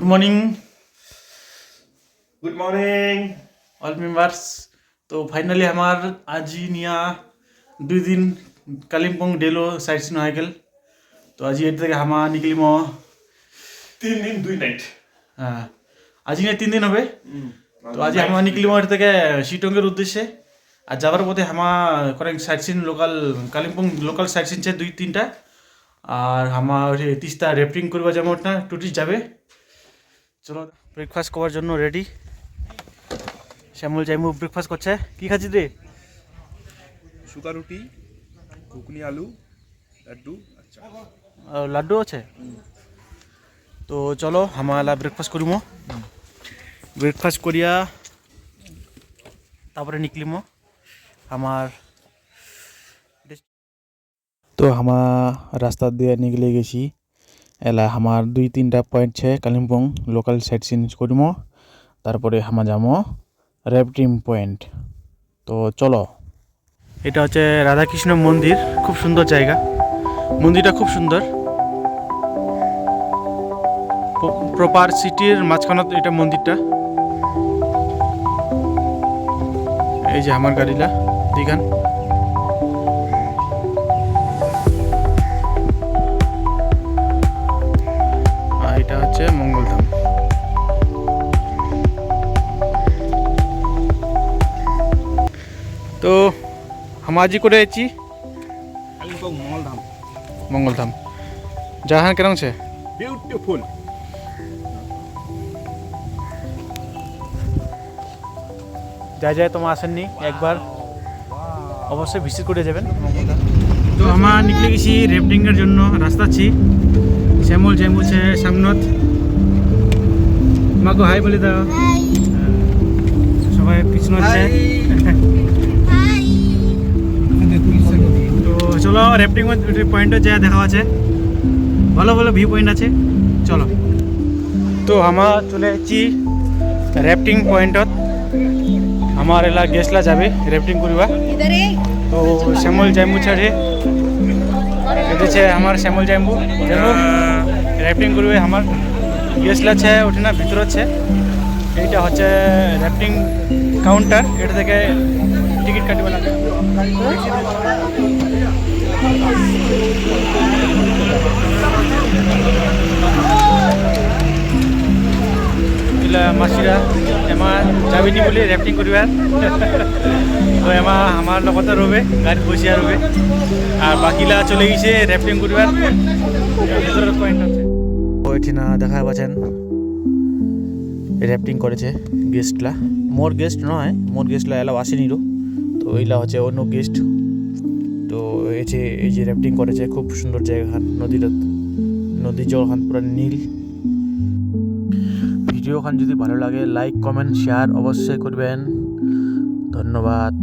Good morning, Good morning. all members. तो finally हमार आज ही निया 2 दिन कालिम्पोंग डेलो साइड सीन हो गल। तो आज ये तक हम निकली मो 3 दिन 2 नाइट। आज ही 3 दिन হবে। तो आज हम निकली मो तक शिटोंगের উদ্দেশ্যে। আর যাবার পথে আমার কয়েক side scene local Kalimpong local side scene আছে 2-3টা। আর আমার তিস্তা রেফটিং করবা যেমন না টুটি যাবে। চলো ব্রেকফাস্ট করার জন্য রেডি। শ্যামল জাইমু ব্রেকফাস্ট করছে। কি খাচ্ছিস রে? শুকা রুটি, ঘুগনি আলু, লাড্ডু, আচ্ছা। লাড্ডু আছে। তো চলো আমরা ব্রেকফাস্ট করিমো। ব্রেকফাস্ট করিয়া তারপরে নিকলিমো আমার। তো আমার রাস্তা দিয়ে নিকলে গেছি। এলা আমার 2-3টা পয়েন্ট আছে কালিম্পং লোকাল সাইট সিন করিমো। তারপরে আমরা যাবো রেফটিং পয়েন্ট। তো চলো। এটা হচ্ছে রাধাকৃষ্ণ মন্দির, খুব সুন্দর জায়গা। মন্দিরটা খুব সুন্দর। প্রপার সিটির মাঝখানে এটা মন্দিরটা। এই যে আমার গাড়িলা দিগান। আর এটা হচ্ছে মঙ্গলধাম। তো हम आज ही করে আছি কালিম্পং মঙ্গলধাম। মঙ্গলধাম। জাহান কেমন আছে? বিউটিফুল। যা তোমার আসেননি একবার অবশ্যই ভিজিট করে যাবেন মঙ্গলধাম। তো আমরা নিকলে গেছি রেফটিংয়ের জন্য। রাস্তা আছি শ্যামল জাইমুছে সামনত। মাগো হাই বলে দাও। সবাই পিছনে আছে। তো চলো রেফটিং পয়েন্টে যা দেখা আছে, ভালো ভালো ভিউ পয়েন্ট আছে। চলো। তো আমরা চলে এসেছি রেফটিং পয়েন্টত। আমার এলা গেছলা যাবে রেফটিং করিবা। তো শ্যামল জাইমু ছাড়ে এদেছে আমার শ্যামল জাইমু রেফটিং করবে। আমার গেছলা আছে ওঠে না ভিতর আছে। এইটা হচ্ছে রেফটিং কাউন্টার। এটা থেকে টিকিট কাটিবা লাগে। মাসিরা এমাৰ যাবিনি বুলি ৰেফটিং কৰিবা। তো এমাৰ আমাৰ লগতে ৰবে গাড়ীত বসি ৰবে। আর বাকিলা চলে গেছে রেফটিং করিবার ভিতরের পয়েন্ট আছে। ওইঠিনা দেখা পাচ্ছেন রেফটিং করেছে গেস্টলা। মোর গেস্ট নয়, মোর গেস্টলা এলাও আসেনি। তো এইলা হচ্ছে অন্য গেস্ট। তো এই যে রেফটিং করেছে, খুব সুন্দর জায়গাখান। নদীর জলখান পুরো নীল। ভিডিওখান যদি ভালো লাগে লাইক কমেন্ট শেয়ার অবশ্যই করবেন। ধন্যবাদ।